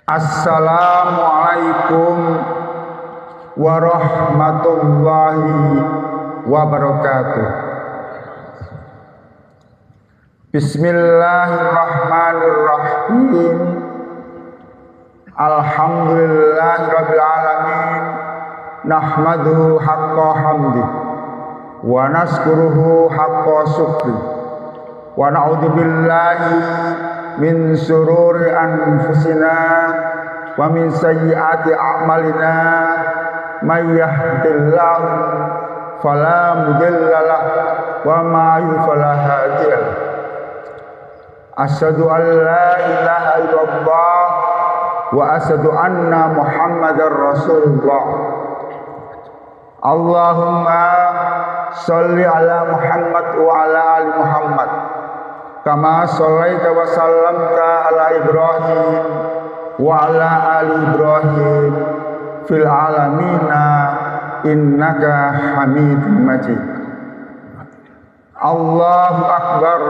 Assalamualaikum warahmatullahi wabarakatuh. Bismillahirrahmanirrahim. Alhamdulillahirabbil alamin. Nahmaduhu haqqa hamdi wa naskuruhu haqqa syukri wa na'udzu billahi min sururi anfusina wa min sayyiati a'malina may yahdihillahu fala mudilla lahu wa ma yudlil fala hadiya lahu. Asyhadu an la ilaha illallah wa asyhadu anna Muhammadar Rasulullah. Allahumma sholli ala Muhammad wa ala ali Muhammad kama shallaita wa sallamta ala Ibrahim wa ala ali Ibrahim fil alamina innaka Hamidum Majid. Allahu akbar,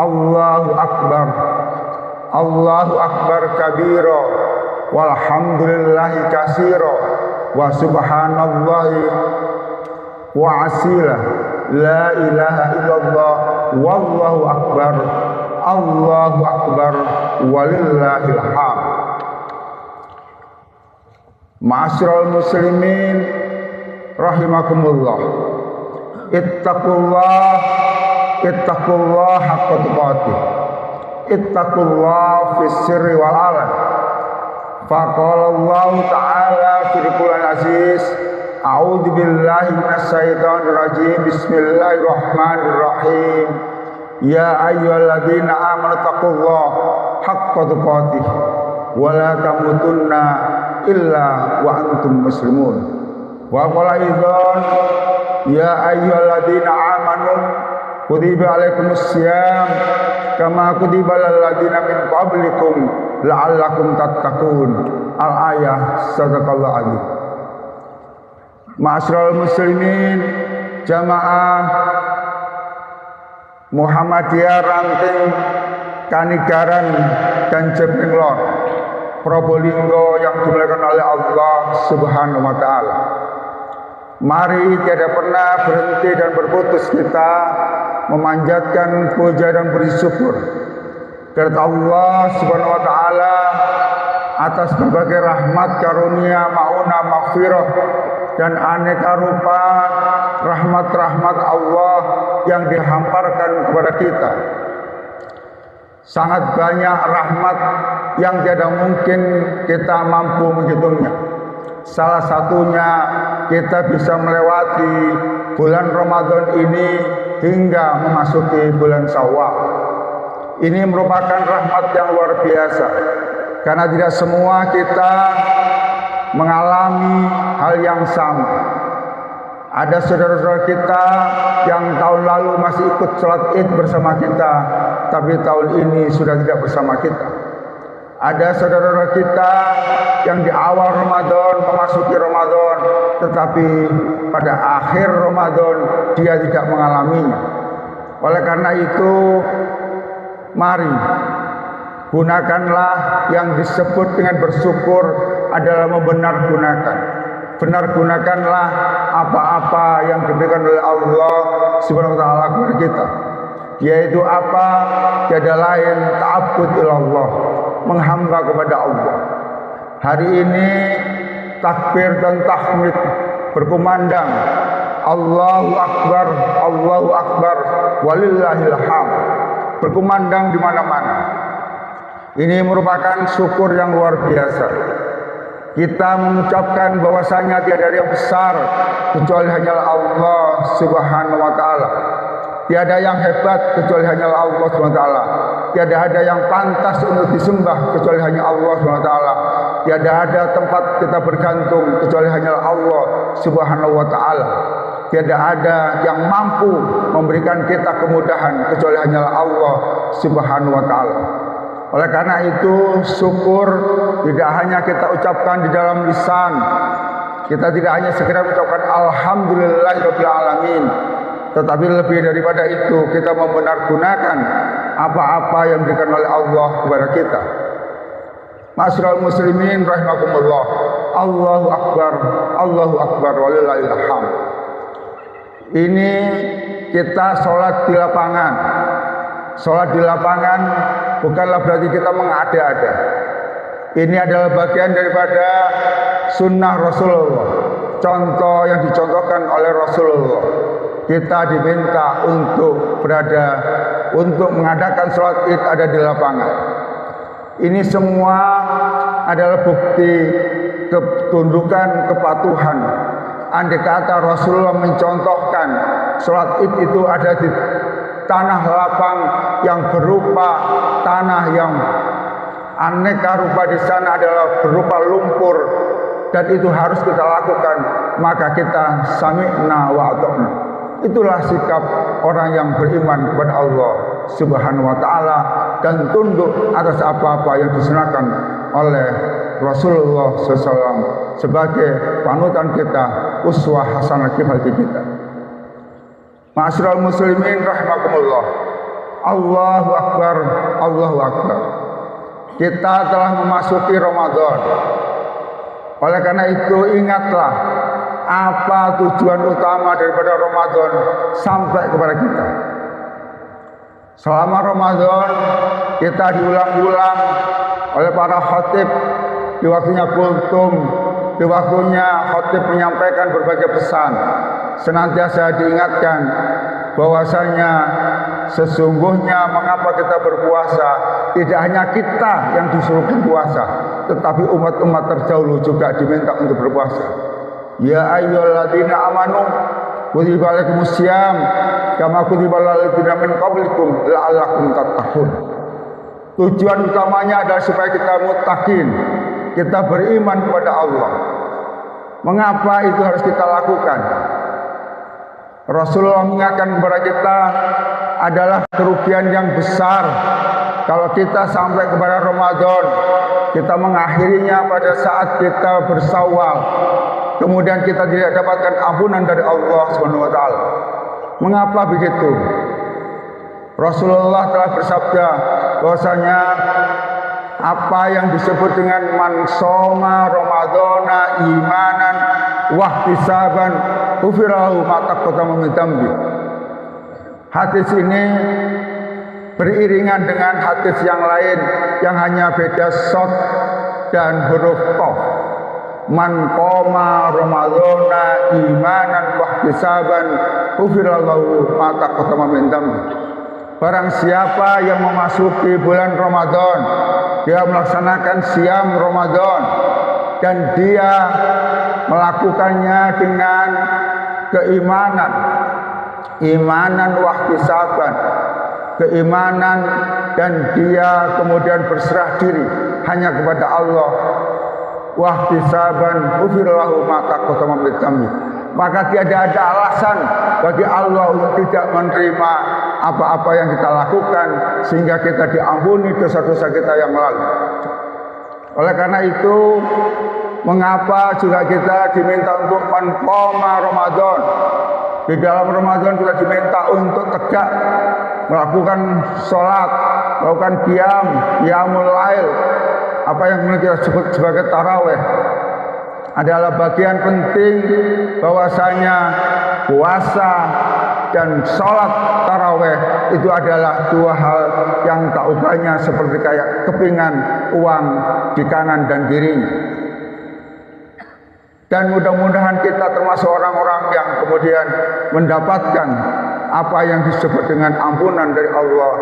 Allahu akbar, Allahu akbar kabira walhamdulillahi katsira wa subhanallahi wa asila. La ilaha illallah wallahu akbar, Allahu akbar walillahil hamd. Ma'asyiral muslimin rahimakumullah. Ittaqullah haqqa tuqatih. Ittaqullah fis sirri wal alan. Faqala Allah ta'ala fil Qur'an aziz, a'udzu billahi minasyaitonir rajim. Bismillahirrahmanirrahim. Ya ayyuhalladzina amanu taqullaha haqqa tuqatih wa la tamutunna illa wa antum muslimun. Wa qala idzan ya ayyuhalladzina amanu kutiba alaikumus syiyam kama kutiba alal ladzina min qablikum la'allakum tattaqun. Al-ayah. Sadaqallahu adzim. Ma'asyiral muslimin, jamaah Muhammadiyah Ranting Kanigaran dan Jepenglor Probolinggo yang dimuliakan oleh Allah Subhanahu wa taala. Mari tiada pernah berhenti dan berputus kita memanjatkan puja dan bersyukur kepada Allah Subhanahu wa taala atas berbagai rahmat, karunia, maunah, maghfirah dan aneka rupa rahmat-rahmat Allah yang dihamparkan kepada kita. Sangat banyak rahmat yang tidak mungkin kita mampu menghitungnya. Salah satunya kita bisa melewati bulan Ramadan ini hingga memasuki bulan Syawal. Ini merupakan rahmat yang luar biasa, karena tidak semua kita mengalami hal yang sama. Ada saudara-saudara kita yang tahun lalu masih ikut sholat Id bersama kita, tapi tahun ini sudah tidak bersama kita. Ada saudara-saudara kita yang di awal Ramadan memasuki Ramadan, tetapi pada akhir Ramadan dia tidak mengalaminya. Oleh karena itu, mari gunakanlah yang disebut dengan bersyukur adalah membenar-gunakan. Benar-gunakanlah apa-apa yang diberikan oleh Allah Subhanahu wa taala kepada kita. Yaitu apa? Tiada lain ta'abbud ilallah, menghamba kepada Allah. Hari ini takbir dan tahmid berkumandang, Allahu akbar, Allahu akbar, walillahil hamd, berkumandang di mana-mana. Ini merupakan syukur yang luar biasa. Kita mengucapkan bahwasanya tiada yang besar kecuali hanya Allah Subhanahu wa taala. Tiada yang hebat kecuali hanya Allah Subhanahu wa taala. Tiada ada yang pantas untuk disembah kecuali hanya Allah Subhanahu wa taala. Tiada ada tempat kita bergantung kecuali hanya Allah Subhanahu wa taala. Tiada ada yang mampu memberikan kita kemudahan kecuali hanya Allah Subhanahu wa taala. Oleh karena itu, syukur tidak hanya kita ucapkan di dalam lisan. Kita tidak hanya sekedar mengucapkan alhamdulillahirabbil alamin, tetapi lebih daripada itu kita membenar-gunakan apa-apa yang diberikan oleh Allah kepada kita. Ma'asyiral muslimin rahimakumullah. Allahu akbar, Allahu akbar walillahil hamd. Ini kita sholat di lapangan. Sholat di lapangan bukanlah berarti kita mengada-ada. Ini adalah bagian daripada sunnah Rasulullah. Contoh yang dicontohkan oleh Rasulullah. Kita diminta untuk mengadakan sholat id ada di lapangan. Ini semua adalah bukti ketundukan, kepatuhan. Andai kata Rasulullah mencontohkan sholat id itu ada di tanah lapang yang berupa tanah yang aneka rupa, di sana adalah berupa lumpur, dan itu harus kita lakukan, maka kita sami'na wa ata'na. Itulah sikap orang yang beriman kepada Allah Subhanahu wa taala dan tunduk atas apa-apa yang disunahkan oleh Rasulullah SAW sebagai panutan kita, uswah hasanah bagi kita. Ma'asyiral muslimin rahimakumullah. Allahu akbar, Allahu akbar. Kita telah memasuki Ramadan. Oleh karena itu ingatlah apa tujuan utama daripada Ramadan sampai kepada kita. Selama Ramadan kita diulang-ulang oleh para khatib di waktunya kultum, di waktunya khatib menyampaikan berbagai pesan. Senantiasa diingatkan bahwasanya sesungguhnya mengapa kita berpuasa, tidak hanya kita yang disuruh berpuasa, tetapi umat-umat terdahulu juga diminta untuk berpuasa. Ya ayyuhalladzina amanu kutiba alaikumusiyam kama kutiba alal ladzina min qablikum la'allakum tattaqun. Tujuan utamanya adalah supaya kita muttaqin, kita beriman kepada Allah. Mengapa itu harus kita lakukan? Rasulullah mengingatkan kepada kita adalah kerugian yang besar kalau kita sampai kepada Ramadan, kita mengakhirinya pada saat kita bersawal, kemudian kita tidak dapatkan ampunan dari Allah Subhanahu wa taala. Mengapa begitu? Rasulullah telah bersabda bahwasanya apa yang disebut dengan man shoma ramadhana imanan wahtisaban ghufiralahu ma taqaddama min dzambi. Hadis ini beriringan dengan hadis yang lain yang hanya beda shad dan huruf qaf. Man qoma ramadhana imanan wahtisaban ghufiralahu ma taqaddama min dzambi. Barang siapa yang memasuki bulan Ramadan, dia melaksanakan siam Ramadan dan dia melakukannya dengan keimanan, imanan wahtisaban, keimanan, dan dia kemudian berserah diri hanya kepada Allah, wahtisaban ghufirallahu ma taqaddama min dzambi. Maka tiada ada alasan bagi Allah untuk tidak menerima apa-apa yang kita lakukan sehingga kita diampuni dosa-dosa kita yang lalu. Oleh karena itu, mengapa juga kita diminta untuk menqoma Ramadan? Di dalam Ramadan kita diminta untuk tegak melakukan sholat, melakukan qiyamul lail, apa yang kita sebut sebagai taraweh. Adalah bagian penting bahwasanya puasa dan sholat taraweh itu adalah dua hal yang tak ubahnya seperti kayak kepingan uang di kanan dan kirinya. Dan mudah-mudahan kita termasuk orang-orang yang kemudian mendapatkan apa yang disebut dengan ampunan dari Allah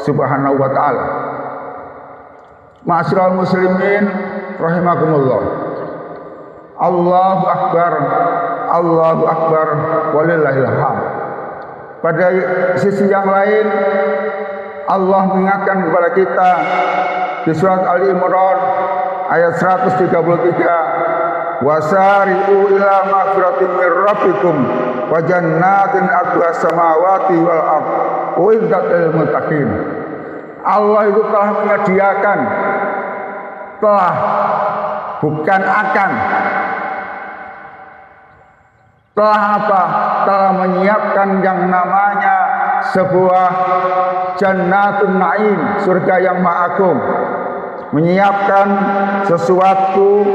Subhanahu wa taala. Ma'asyiral muslimin rahimakumullah. Allahu akbar, Allahu akbar walillahil hamd. Pada sisi yang lain Allah mengingatkan kepada kita di surat Ali Imran ayat 133, wasari'u ila maghfiratin mir rabbikum wa jannatin arduha samawati wal ardh uiddat lil muttaqin. Allah itu telah menyediakan, bukan akan, telah apa? Telah menyiapkan yang namanya sebuah jannatun na'im, surga yang ma'agung, menyiapkan sesuatu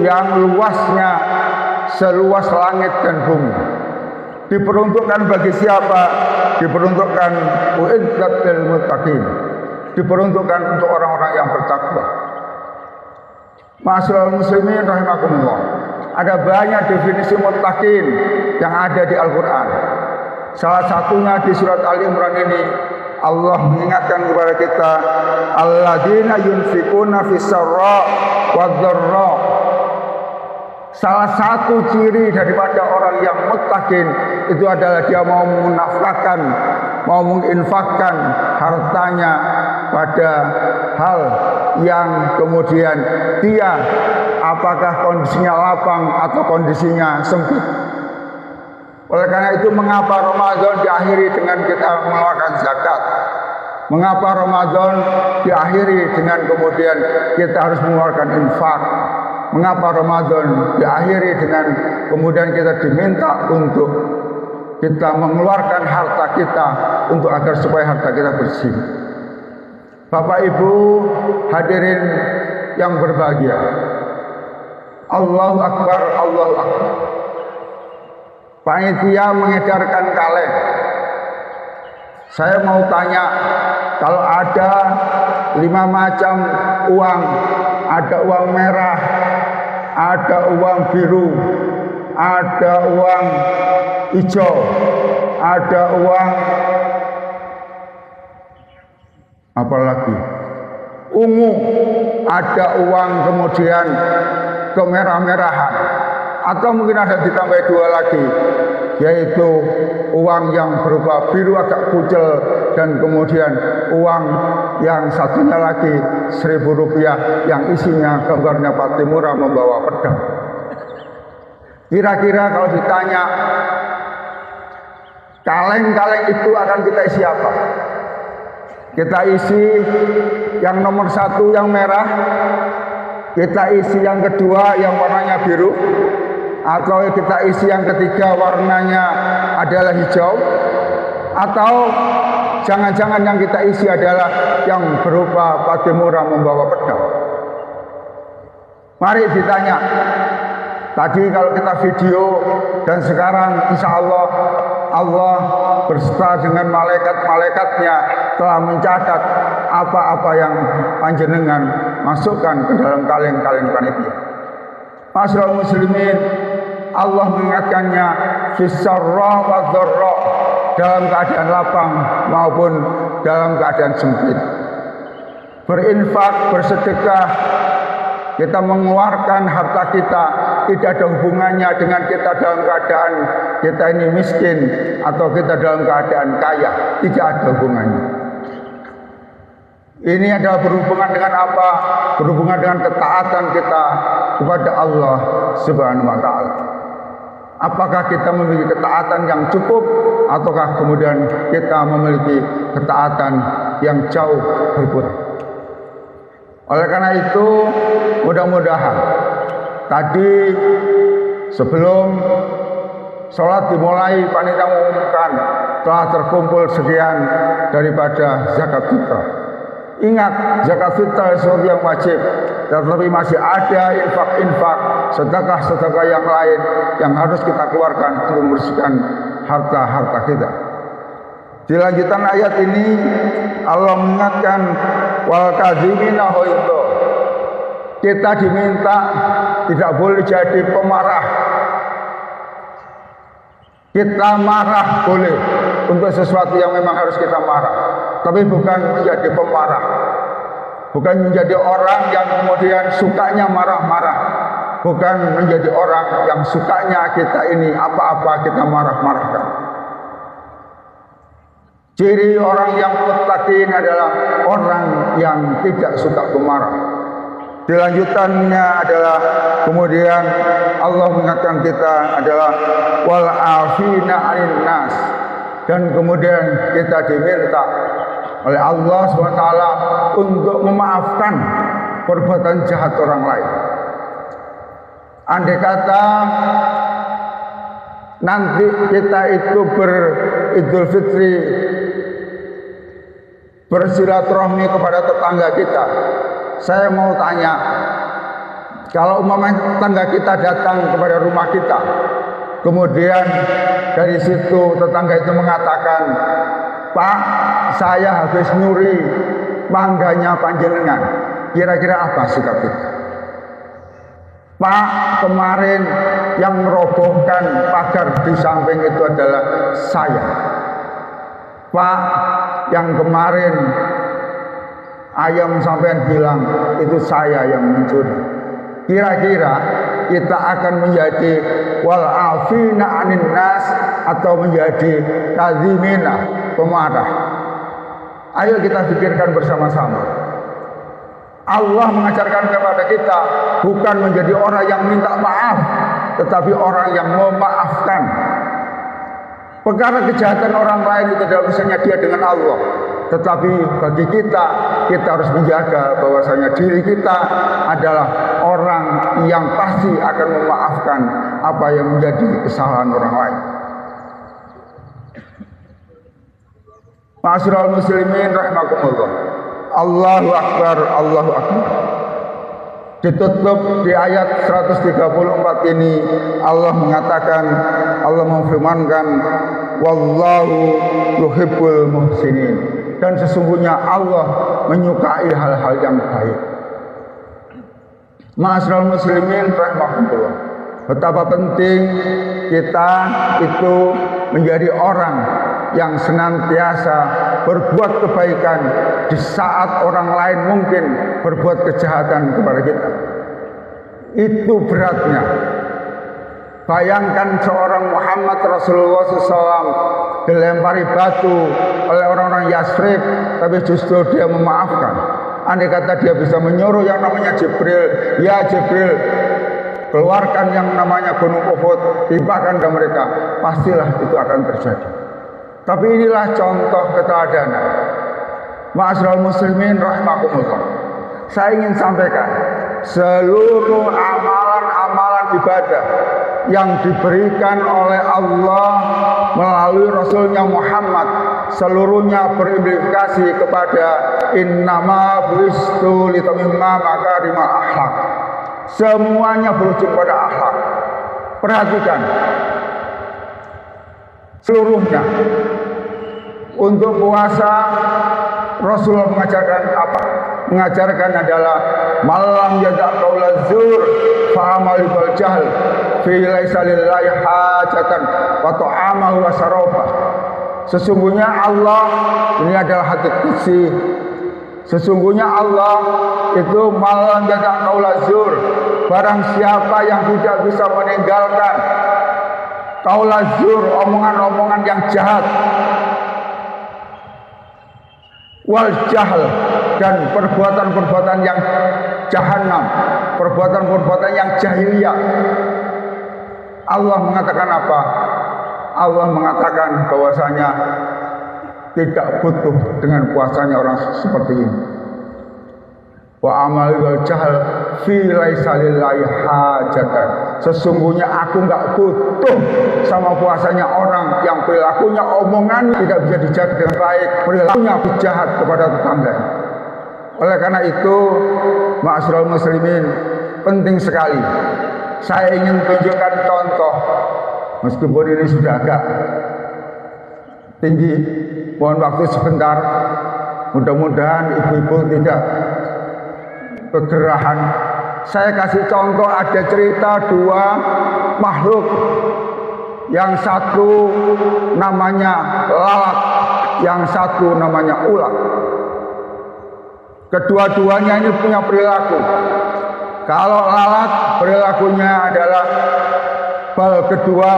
yang luasnya seluas langit dan bumi. Diperuntukkan bagi siapa? Diperuntukkan uiddat lil muttaqin. Diperuntukkan untuk orang-orang yang bertakwa. Ma'asyiral muslimin rahimakumullah. Ada banyak definisi muttaqin yang ada di Al-Qur'an. Salah satunya di surat Ali Imran ini Allah mengingatkan kepada kita, alladzina yunfikuna fis-sarra wadh-dharra. Salah satu ciri daripada orang yang muttaqin itu adalah dia mau menafkahkan, mau menginfakkan hartanya pada hal yang kemudian dia apakah kondisinya lapang atau kondisinya sempit. Oleh karena itu mengapa Ramadan diakhiri dengan kita mengeluarkan zakat? Mengapa Ramadan diakhiri dengan kemudian kita harus mengeluarkan infak? Mengapa Ramadan diakhiri dengan kemudian kita diminta untuk kita mengeluarkan harta kita untuk agar supaya harta kita bersih? Bapak Ibu hadirin yang berbahagia, Allahu Akbar, Allahu Akbar. Panitia mengedarkan kaleng. Saya mau tanya, kalau ada 5 macam uang, ada uang merah, ada uang biru, ada uang hijau, ada uang apa lagi? Ungu, ada uang kemudian kemerah-merahan, atau mungkin ada ditambah 2 lagi, yaitu uang yang berupa biru agak kucel dan kemudian uang yang satunya lagi Rp1.000 yang isinya gambarnya Fatimura membawa pedang. Kira-kira kalau ditanya kaleng-kaleng itu akan kita isi apa? Kita isi yang nomor 1 yang merah, kita isi yang kedua yang warnanya biru, atau kita isi yang ketiga warnanya adalah hijau, atau jangan-jangan yang kita isi adalah yang berupa Fatimura membawa pedang. Mari ditanya. Tadi kalau kita video dan sekarang insya Allah Allah berserta dengan malaikat-malaikatnya telah mencatat apa-apa yang panjenengan masukkan ke dalam kaleng-kaleng panitia. Ma'asyiral muslimin, Allah mengingatkannya fis-sarra wadh-dharra, dalam keadaan lapang maupun dalam keadaan sempit. Berinfak, bersedekah, kita mengeluarkan harta kita tidak ada hubungannya dengan kita dalam keadaan kita ini miskin atau kita dalam keadaan kaya, tidak ada hubungannya. Ini adalah berhubungan dengan apa? Berhubungan dengan ketaatan kita kepada Allah Subhanahu wa taala. Apakah kita memiliki ketaatan yang cukup ataukah kemudian kita memiliki ketaatan yang jauh berkurang? Oleh karena itu, mudah-mudahan tadi sebelum sholat dimulai, panitia mengumumkan telah terkumpul sekian daripada zakat fitrah. Ingat, zakat fitrah sesuatu yang wajib, tetapi masih ada infak-infak, sedekah-sedekah yang lain yang harus kita keluarkan untuk membersihkan harta-harta kita. Di lanjutan ayat ini Allah mengingatkan wal kadzimina ghaidha. Kita diminta tidak boleh jadi pemarah. Kita marah boleh untuk sesuatu yang memang harus kita marah, tapi bukan menjadi pemarah. Bukan menjadi orang yang kemudian sukanya marah-marah. Bukan menjadi orang yang sukanya kita ini apa-apa kita marah-marahkan. Ciri orang yang muttaqin adalah orang yang tidak suka pemarah. Dilanjutannya adalah kemudian Allah mengingatkan kita adalah wal afina 'anil nas, dan kemudian kita diminta oleh Allah SWT untuk memaafkan perbuatan jahat orang lain. Andai kata nanti kita itu beridul fitri, bersilaturahmi kepada tetangga kita, Saya mau tanya, kalau umpamanya tetangga kita datang kepada rumah kita, kemudian dari situ tetangga itu mengatakan, Pak, saya habis nyuri mangganya panjenengan. Kira-kira apa sikap kita? Pak, kemarin yang merobohkan pagar di samping itu adalah saya. Pak, yang kemarin ayam sampean bilang itu saya yang mencuri. Kira-kira kita akan menjadi wal afina anin nas atau menjadi kadzimina, pemarah. Ayo kita pikirkan bersama-sama. Allah mengajarkan kepada kita bukan menjadi orang yang minta maaf, tetapi orang yang memaafkan. Perkara kejahatan orang lain itu tidak urusannya dia dengan Allah, tetapi bagi kita harus menjaga bahwasanya diri kita adalah orang yang pasti akan memaafkan apa yang menjadi kesalahan orang lain. Ma'asyiral muslimin rahimakumullah. Allahu Akbar, Allahu Akbar. Ditutup di ayat 134 ini Allah mengatakan, Allah memfirmankan, wallahu yuhibbul muhsinin. Dan sesungguhnya Allah menyukai hal-hal yang baik. Ma'asyiral muslimin rahimakumullah. Betapa penting kita itu menjadi orang yang senantiasa berbuat kebaikan di saat orang lain mungkin berbuat kejahatan kepada kita. Itu beratnya. Bayangkan seorang Muhammad Rasulullah SAW dilempari batu oleh orang-orang Yasrib, tapi justru dia memaafkan. Andai kata dia bisa menyuruh yang namanya Jibril, ya Jibril, keluarkan yang namanya Gunung Uhud, tibakan ke mereka, pastilah itu akan terjadi. Tapi inilah contoh keteladanan. Ma'asyiral muslimin rahimakumullah. Saya ingin sampaikan, seluruh amalan-amalan ibadah yang diberikan oleh Allah melalui Rasulnya Muhammad, seluruhnya berimplikasi kepada innama buistu litamimma makarimal akhlak. Semuanya berujung pada akhlak. Perhatikan, seluruhnya. Untuk puasa Rasulullah mengajarkan apa? Mengajarkan adalah malam yada' qaulaz zur fa'amal bil jahl fi laisa lillahi hajatan wa ta'amahu wa sarabah. Sesungguhnya Allah, ini adalah hadits qudsi. Sesungguhnya Allah itu malam yada' qaulaz zur, barang siapa yang tidak bisa meninggalkan qaulaz zur, omongan-omongan yang jahat, wal jahl, dan perbuatan-perbuatan yang jahanam, perbuatan-perbuatan yang jahiliyah. Allah mengatakan apa? Allah mengatakan bahwasanya tidak butuh dengan puasanya orang seperti ini. Wa amal wal jahl fi laisa lillahi hajatan. Sesungguhnya aku enggak butuh sama puasanya orang yang perilakunya, omongan tidak bisa dijaga dengan baik, perilakunya jahat kepada tetangga. Oleh karena itu, ma'asyiral muslimin, penting sekali saya ingin tunjukkan contoh, meskipun ini sudah agak tinggi, mohon waktu sebentar. Mudah-mudahan ibu-ibu tidak kegerahan. Saya kasih contoh, ada cerita dua makhluk. Yang satu namanya lalat, yang satu namanya ulat. Kedua-duanya ini punya perilaku. Kalau lalat perilakunya adalah bal kedua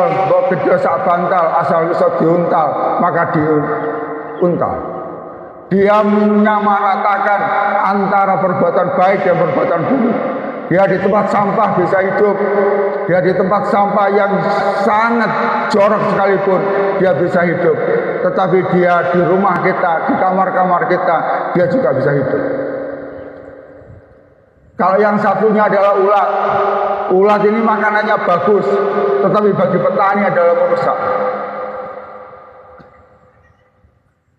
sak bantal, asal bisa diuntal maka diuntal. Dia menyamaratakan antara perbuatan baik dan perbuatan buruk. Dia di tempat sampah bisa hidup. Dia di tempat sampah yang sangat jorok sekalipun dia bisa hidup. Tetapi dia di rumah kita, di kamar-kamar kita, dia juga bisa hidup. Kalau yang satunya adalah ulat. Ulat ini makanannya bagus, tetapi bagi petani adalah merusak.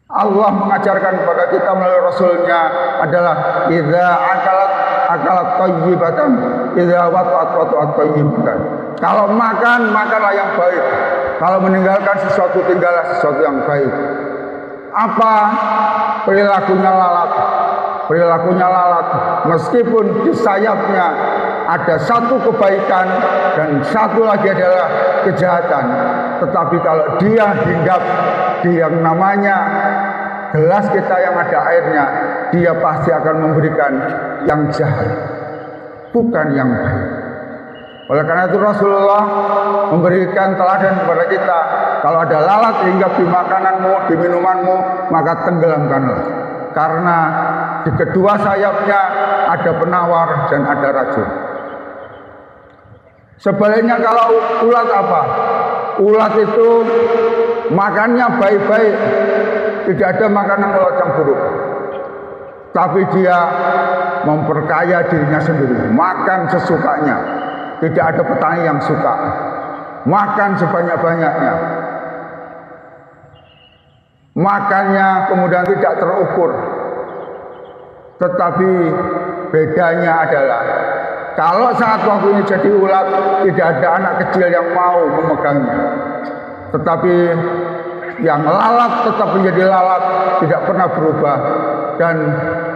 Allah mengajarkan kepada kita melalui Rasulnya adalah idza akalat akalat thayyibatan idza wata'at thayyibatan. Kalau makan, makanlah yang baik. Kalau meninggalkan sesuatu, tinggallah sesuatu yang baik. Apa perilakunya lalat? Perilakunya lalat, meskipun di sayapnya ada satu kebaikan dan satu lagi adalah kejahatan, tetapi kalau dia hinggap di yang namanya gelas kita yang ada airnya, dia pasti akan memberikan yang jahat, bukan yang baik. Oleh karena itu Rasulullah memberikan teladan kepada kita, kalau ada lalat hinggap di makananmu, di minumanmu, maka tenggelamkanlah. Karena di kedua sayapnya ada penawar dan ada racun. Sebaliknya kalau ulat apa? Ulat itu makannya baik-baik, tidak ada makanan ulat yang buruk. Tapi dia memperkaya dirinya sendiri, makan sesukanya. Tidak ada petani yang suka, makan sebanyak-banyaknya. Makannya kemudian tidak terukur. Tetapi bedanya adalah kalau saat waktu ini jadi ulat, tidak ada anak kecil yang mau memegangnya. Tetapi yang lalat tetap menjadi lalat, tidak pernah berubah. Dan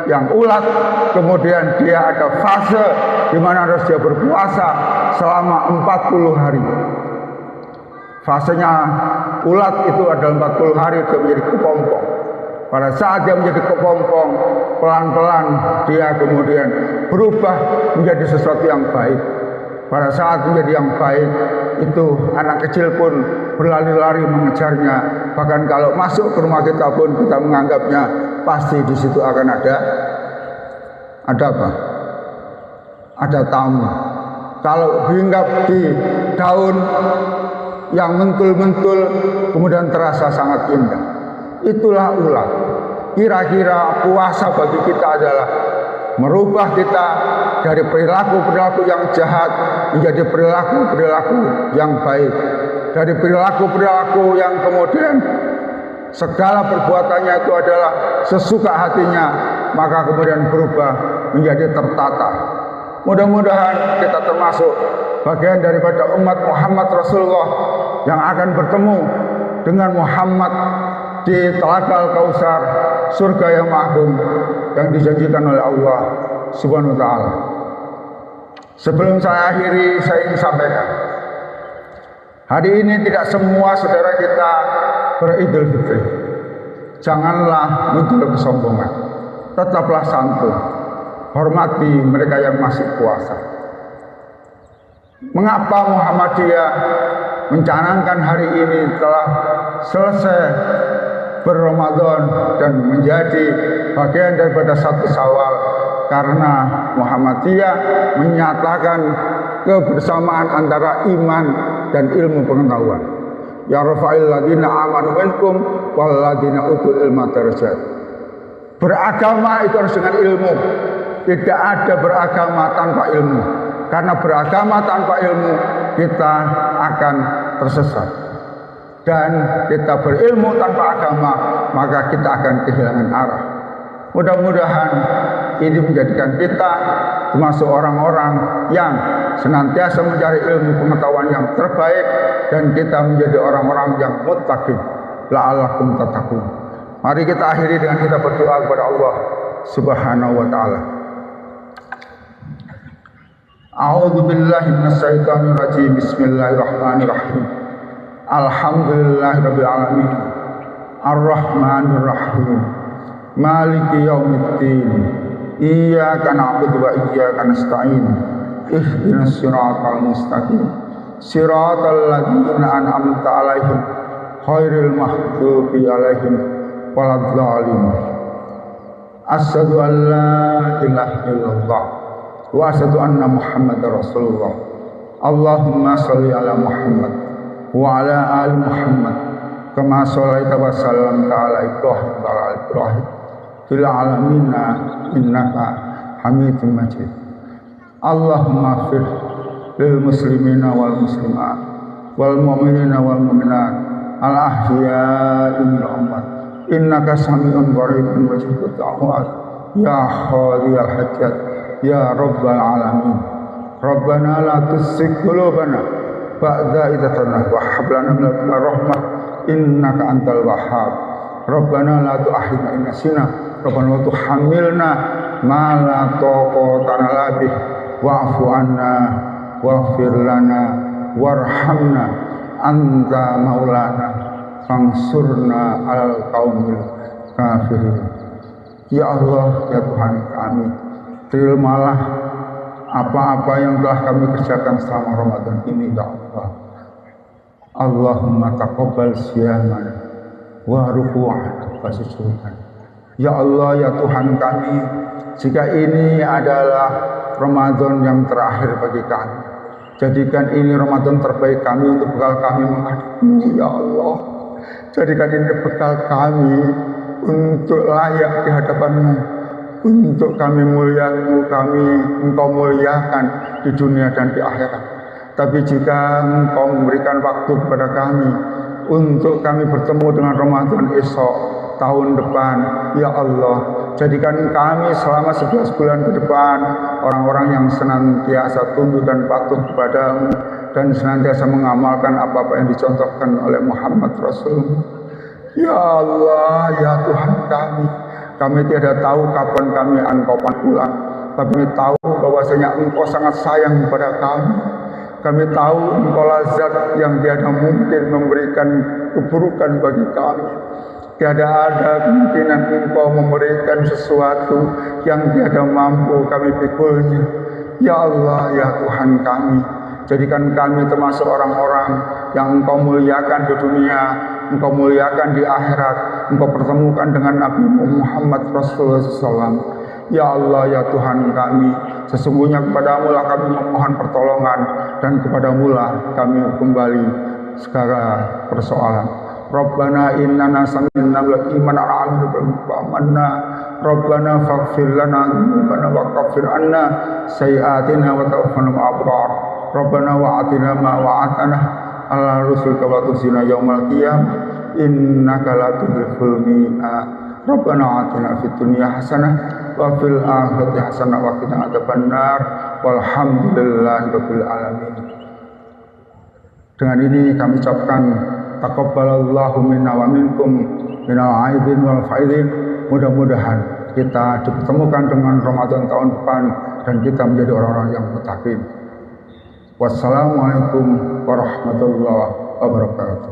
yang ulat kemudian dia ada fase di mana harus dia berpuasa selama 40 hari. Fasenya ulat itu adalah 40 hari dia menjadi kepompong. Pada saat dia menjadi kepompong, pelan-pelan dia kemudian berubah menjadi sesuatu yang baik. Pada saat menjadi yang baik, itu anak kecil pun berlari-lari mengejarnya. Bahkan kalau masuk ke rumah kita pun kita menganggapnya pasti di situ akan ada apa? Ada tamu. Kalau hinggap di daun yang mentul-mentul kemudian terasa sangat indah. Itulah ulat. Kira-kira puasa bagi kita adalah merubah kita dari perilaku-perilaku yang jahat menjadi perilaku-perilaku yang baik. Dari perilaku-perilaku yang kemudian segala perbuatannya itu adalah sesuka hatinya, maka kemudian berubah menjadi tertata. Mudah-mudahan kita termasuk bagian daripada umat Muhammad Rasulullah yang akan bertemu dengan Muhammad di Telaga Kausar, surga yang agung yang dijanjikan oleh Allah Subhanahu wa taala. Sebelum saya akhiri, saya ingin sampaikan, hari ini tidak semua saudara kita beridul fitri. Janganlah muncul kesombongan. Tetaplah santun. Hormati mereka yang masih puasa. Mengapa Muhammadiyah mencanangkan hari ini telah selesai berRamadan dan menjadi bagian daripada satu Syawal? Karena Muhammadiyah menyatakan kebersamaan antara iman dan ilmu pengetahuan. Ya rafa'il ladina amanu minkum wal ladina utul ilma darajat. Beragama itu harus dengan ilmu. Tidak ada beragama tanpa ilmu. Karena beragama tanpa ilmu kita akan tersesat. Dan kita berilmu tanpa agama, maka kita akan kehilangan arah. Mudah-mudahan ini menjadikan kita termasuk orang-orang yang senantiasa mencari ilmu pengetahuan yang terbaik, dan kita menjadi orang-orang yang muttaqin, la'allakum tattaqun. Mari kita akhiri dengan kita berdoa kepada Allah Subhanahu wa taala. A'udzu billahi minasyaitonir rajim. Bismillahirrahmanirrahim. Alhamdulillahirabbil alamin. Arrahmanir rahim. Maliki yaumiddin. Iyyaka na'budu wa iyyaka nasta'in. Ihdinas siratal mustaqim. Siratal ladzina an'amta 'alaihim ghairil maghdubi 'alaihim waladdallin. Asyhadu an la ilaha illallah wa asyhadu anna Muhammadar Rasulullah. Allahumma shalli ala Muhammad wa ala ali Muhammad kama shallaita wa sallamta ala Ibrahim wa ala Ibrahim fil alamin innaka Hamidum Majid. Allahumma ighfir lil muslimina wal muslimat wal mu'minina wal mu'minat al ahya'i minal amwat innaka sami'un qaribun mujibud da'wat ya hadiyal hajat ya rabbal alamin. Rabbana la tuzigh qulubana ba'da idh hadaytana wa hab lana min ladunka rahmah innaka antal wahhab. Rabbana la tu'akhidhna in nasina Rabbana wa tuhammilna ma la taqata lana bih wa'fu anna waghfir lana warhamna anta maulana fansurna alal qaumil kafirin. Ya Allah, ya Tuhan kami, terimalah apa-apa yang telah kami kerjakan selama Ramadan ini, ya Allah. Allahumma taqabbal siyamana wa ruku'ana wa sujudana. Ya Allah, ya Tuhan kami, jika ini adalah Ramadan yang terakhir bagi kami, jadikan ini Ramadan terbaik kami untuk bekal kami menghadapi, ya Allah. Jadikan ini bekal kami untuk layak di hadapan-Mu, untuk kami muliamu, Engkau muliakan di dunia dan di akhirat. Tapi jika Engkau memberikan waktu kepada kami untuk kami bertemu dengan Ramadan esok tahun depan, ya Allah, jadikan kami selama 11 bulan ke depan orang-orang yang senantiasa tunduk dan patuh kepadamu dan senantiasa mengamalkan apa-apa yang dicontohkan oleh Muhammad Rasulullah. Ya Allah, ya Tuhan kami tiada tahu kapan kami Engkau pulang, tapi kami tahu bahwasanya Engkau sangat sayang kepada kami. Kami tahu Engkau lazat yang tiada mungkin memberikan keburukan bagi kami. Tiada ada kemungkinan Engkau memberikan sesuatu yang tiada mampu kami pikulnya. Ya Allah, ya Tuhan kami, jadikan kami termasuk orang-orang yang Engkau muliakan di dunia, Engkau muliakan di akhirat, Engkau pertemukan dengan Nabi Muhammad Rasulullah SAW. Ya Allah, ya Tuhan kami, sesungguhnya kepadamu lah kami memohon pertolongan dan kepadamu lah kami kembali segala persoalan. Rabbana innana sami'na iman al-amin ba'amanna Rabbana faghfir lana dzunubana wa kaffir anna sayyi'atina wa tawaffana ma'abrar. Rabbana wa'atina ma wa'atana ala rusulika wa tusina yaumal qiyamah innaka la tuhliful mi'ad. Rabbana atina fid dunya hasanah wa fil akhirati hasanah wa qina adzabannar walhamdulillahi rabbil alamin. Dengan ini kami ucapkan taqabbalallahu minna wa minkum minal aidin wal faidin. Mudah-mudahan kita dipertemukan dengan Ramadan tahun depan dan kita menjadi orang-orang yang muttaqin. Wassalamualaikum warahmatullahi wabarakatuh.